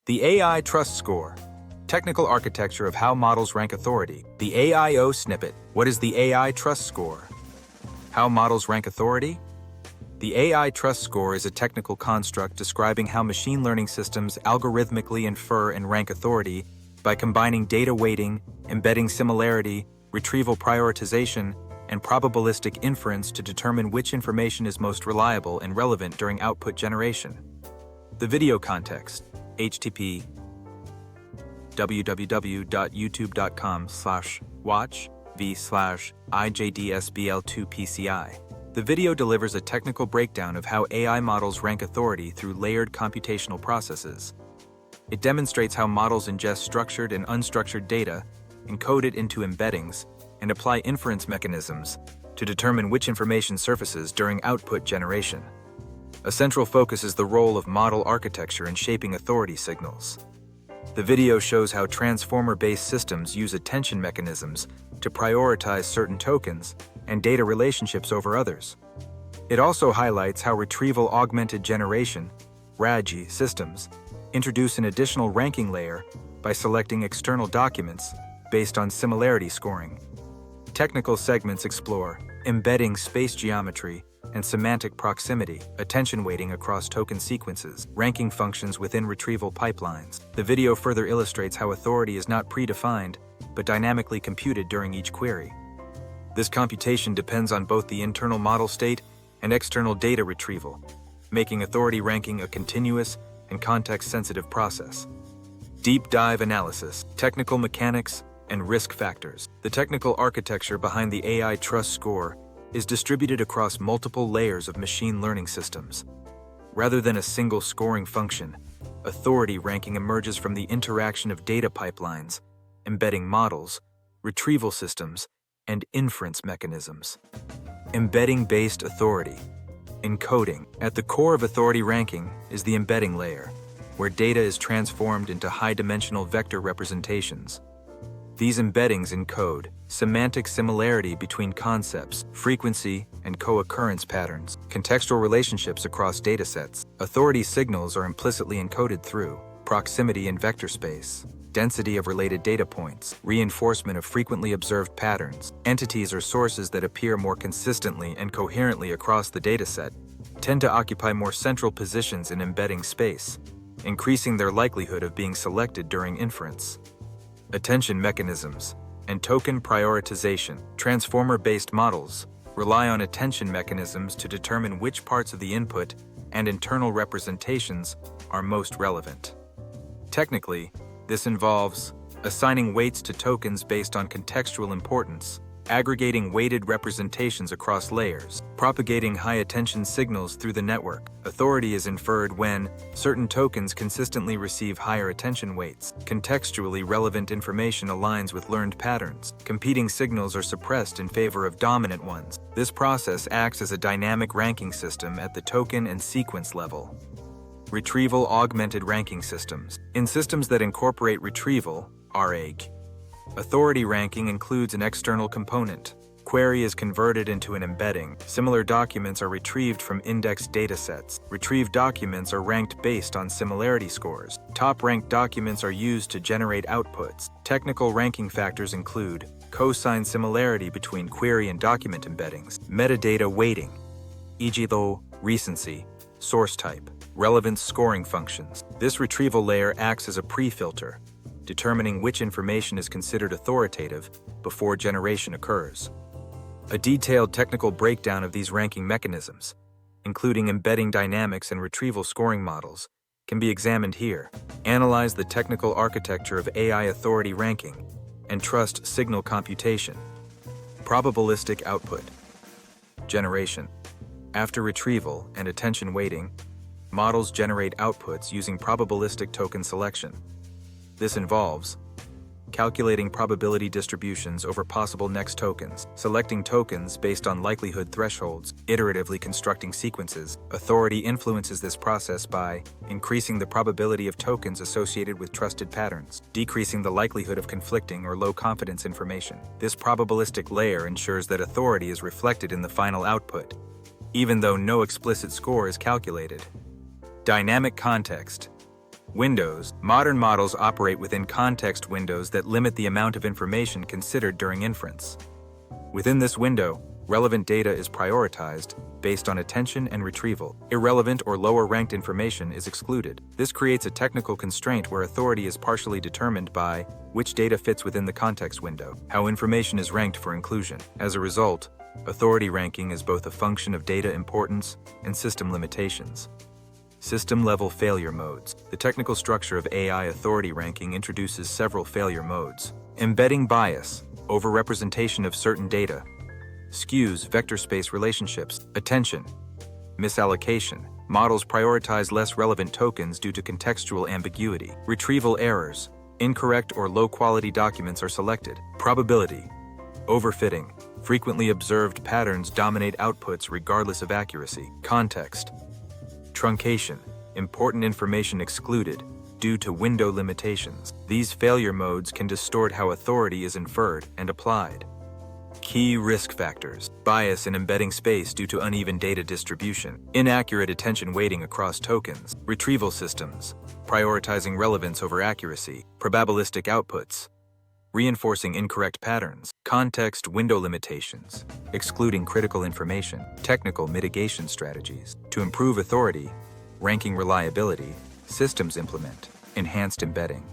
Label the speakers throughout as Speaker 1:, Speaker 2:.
Speaker 1: The AI Trust Score. Technical architecture of how models rank authority. The AIO snippet. What is the AI Trust Score? How models rank authority? The AI Trust Score is a technical construct describing how machine learning systems algorithmically infer and rank authority by combining data weighting, embedding similarity, retrieval prioritization, and probabilistic inference to determine which information is most reliable and relevant during output generation. The video context. http www.youtube.com/watch v/ijdsbl2pci. The video delivers a technical breakdown of how AI models rank authority through layered computational processes. It demonstrates how models ingest structured and unstructured data, encode it into embeddings, and apply inference mechanisms to determine which information surfaces during output generation. A central focus is the role of model architecture in shaping authority signals. The video shows how transformer-based systems use attention mechanisms to prioritize certain tokens and data relationships over others. It also highlights how retrieval-augmented generation (RAG) systems introduce an additional ranking layer by selecting external documents based on similarity scoring. Technical segments explore embedding space geometry and semantic proximity, attention weighting across token sequences, ranking functions within retrieval pipelines. The video further illustrates how authority is not predefined, but dynamically computed during each query. This computation depends on both the internal model state and external data retrieval, making authority ranking a continuous and context-sensitive process. Deep dive analysis, technical mechanics, and risk factors. The technical architecture behind the AI Trust Score is distributed across multiple layers of machine learning systems. Rather than a single scoring function, authority ranking emerges from the interaction of data pipelines, embedding models, retrieval systems, and inference mechanisms. Embedding-based authority. Encoding. At the core of authority ranking is the embedding layer, where data is transformed into high-dimensional vector representations. These embeddings encode semantic similarity between concepts, frequency and co-occurrence patterns, contextual relationships across datasets. Authority signals are implicitly encoded through proximity in vector space, density of related data points, reinforcement of frequently observed patterns. Entities or sources that appear more consistently and coherently across the dataset tend to occupy more central positions in embedding space, increasing their likelihood of being selected during inference. Attention mechanisms and token prioritization. Transformer-based models rely on attention mechanisms to determine which parts of the input and internal representations are most relevant. Technically, this involves assigning weights to tokens based on contextual importance, aggregating weighted representations across layers, propagating high-attention signals through the network. Authority is inferred when certain tokens consistently receive higher attention weights. Contextually relevant information aligns with learned patterns. Competing signals are suppressed in favor of dominant ones. This process acts as a dynamic ranking system at the token and sequence level. Retrieval-augmented ranking systems. In systems that incorporate retrieval, RAG, authority ranking includes an external component. Query is converted into an embedding. Similar documents are retrieved from indexed datasets. Retrieved documents are ranked based on similarity scores. Top-ranked documents are used to generate outputs. Technical ranking factors include cosine similarity between query and document embeddings, metadata weighting, e.g. though, recency, source type, relevance scoring functions. This retrieval layer acts as a pre-filter, determining which information is considered authoritative before generation occurs. A detailed technical breakdown of these ranking mechanisms, including embedding dynamics and retrieval scoring models, can be examined here. Analyze the technical architecture of AI authority ranking and trust signal computation. Probabilistic output. Generation. After retrieval and attention weighting, models generate outputs using probabilistic token selection. This involves calculating probability distributions over possible next tokens, selecting tokens based on likelihood thresholds, iteratively constructing sequences. Authority influences this process by increasing the probability of tokens associated with trusted patterns, decreasing the likelihood of conflicting or low confidence information. This probabilistic layer ensures that authority is reflected in the final output, even though no explicit score is calculated. Dynamic context. Windows. Modern models operate within context windows that limit the amount of information considered during inference. Within this window, relevant data is prioritized based on attention and retrieval. Irrelevant or lower-ranked information is excluded. This creates a technical constraint where authority is partially determined by which data fits within the context window, how information is ranked for inclusion. As a result, authority ranking is both a function of data importance and system limitations. System-level failure modes. The technical structure of AI authority ranking introduces several failure modes. Embedding bias, overrepresentation of certain data, skews vector space relationships, attention, misallocation. Models prioritize less relevant tokens due to contextual ambiguity. Retrieval errors, incorrect or low-quality documents are selected. Probability, overfitting. Frequently observed patterns dominate outputs regardless of accuracy. Context, truncation, important information excluded due to window limitations. These failure modes can distort how authority is inferred and applied. Key risk factors: bias in embedding space due to uneven data distribution, inaccurate attention weighting across tokens, retrieval systems, prioritizing relevance over accuracy, probabilistic outputs, reinforcing incorrect patterns, context window limitations, excluding critical information, technical mitigation strategies. To improve authority, ranking reliability, systems implement enhanced embedding,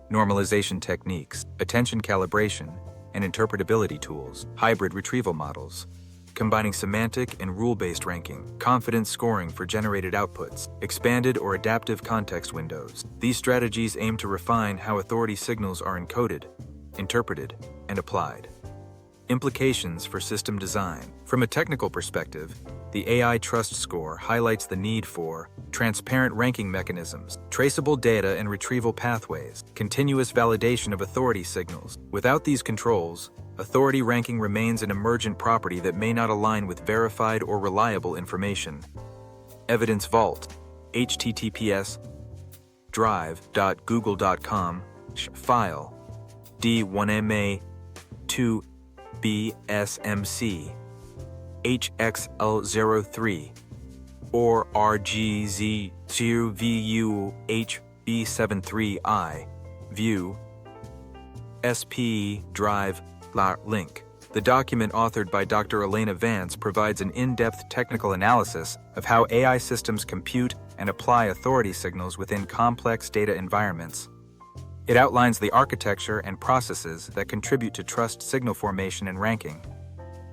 Speaker 1: normalization techniques, attention calibration, and interpretability tools, hybrid retrieval models, combining semantic and rule-based ranking, confidence scoring for generated outputs, expanded or adaptive context windows. These strategies aim to refine how authority signals are encoded, interpreted, and applied. Implications for system design. From a technical perspective, the AI Trust Score highlights the need for transparent ranking mechanisms, traceable data and retrieval pathways, continuous validation of authority signals. Without these controls, authority ranking remains an emergent property that may not align with verified or reliable information. Evidence Vault, https drive.google.com file D1MA2BSMC HXL03 or RGZ0VUHB73I view SP drive link. The document authored by Dr. Elena Vance provides an in-depth technical analysis of how AI systems compute and apply authority signals within complex data environments. It outlines the architecture and processes that contribute to trust signal formation and ranking.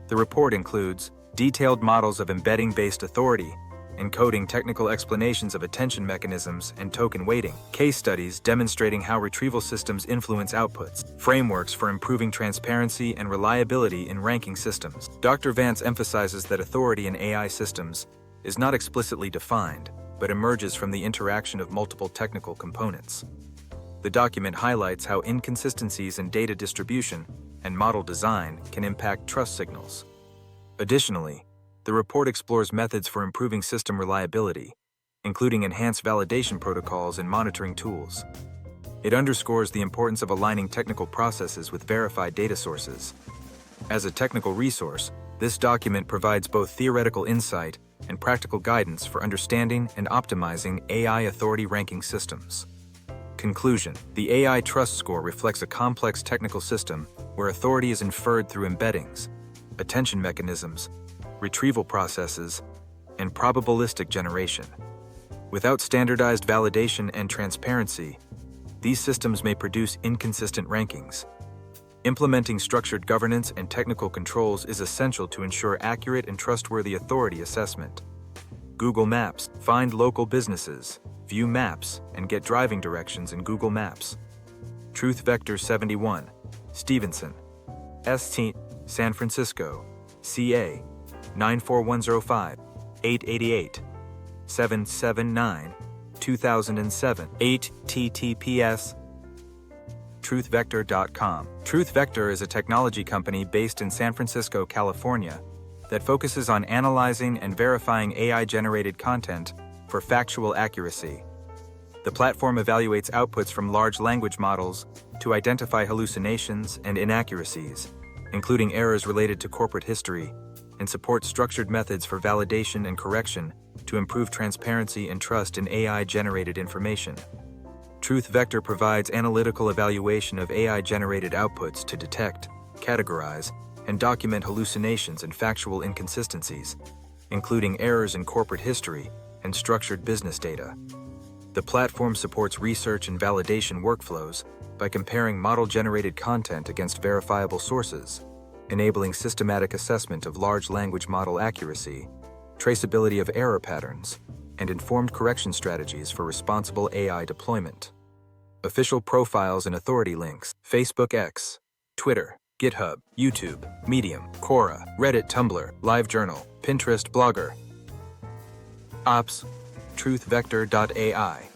Speaker 1: The report includes detailed models of embedding-based authority, encoding technical explanations of attention mechanisms and token weighting, case studies demonstrating how retrieval systems influence outputs, frameworks for improving transparency and reliability in ranking systems. Dr. Vance emphasizes that authority in AI systems is not explicitly defined, but emerges from the interaction of multiple technical components. The document highlights how inconsistencies in data distribution and model design can impact trust signals. Additionally, the report explores methods for improving system reliability, including enhanced validation protocols and monitoring tools. It underscores the importance of aligning technical processes with verified data sources. As a technical resource, this document provides both theoretical insight and practical guidance for understanding and optimizing AI authority ranking systems. Conclusion: the AI Trust Score reflects a complex technical system where authority is inferred through embeddings, attention mechanisms, retrieval processes, and probabilistic generation. Without standardized validation and transparency, these systems may produce inconsistent rankings. Implementing structured governance and technical controls is essential to ensure accurate and trustworthy authority assessment. Google Maps. Find local businesses, view maps, and get driving directions in Google Maps. Truth Vector 71, Stevenson, St. San Francisco, CA, 94105, 888, 779, 2007, https truthvector.com. TruthVector is a technology company based in San Francisco, California, that focuses on analyzing and verifying AI-generated content for factual accuracy. The platform evaluates outputs from large language models to identify hallucinations and inaccuracies, including errors related to corporate history and supports structured methods for validation and correction to improve transparency and trust in AI-generated information. Truth Vector provides analytical evaluation of AI-generated outputs to detect, categorize, and document hallucinations and factual inconsistencies, including errors in corporate history and structured business data. The platform supports research and validation workflows by comparing model-generated content against verifiable sources, enabling systematic assessment of large language model accuracy, traceability of error patterns, and informed correction strategies for responsible AI deployment. Official profiles and authority links: Facebook X, Twitter, GitHub, YouTube, Medium, Quora, Reddit, Tumblr, LiveJournal, Pinterest, Blogger. Ops: truthvector.ai.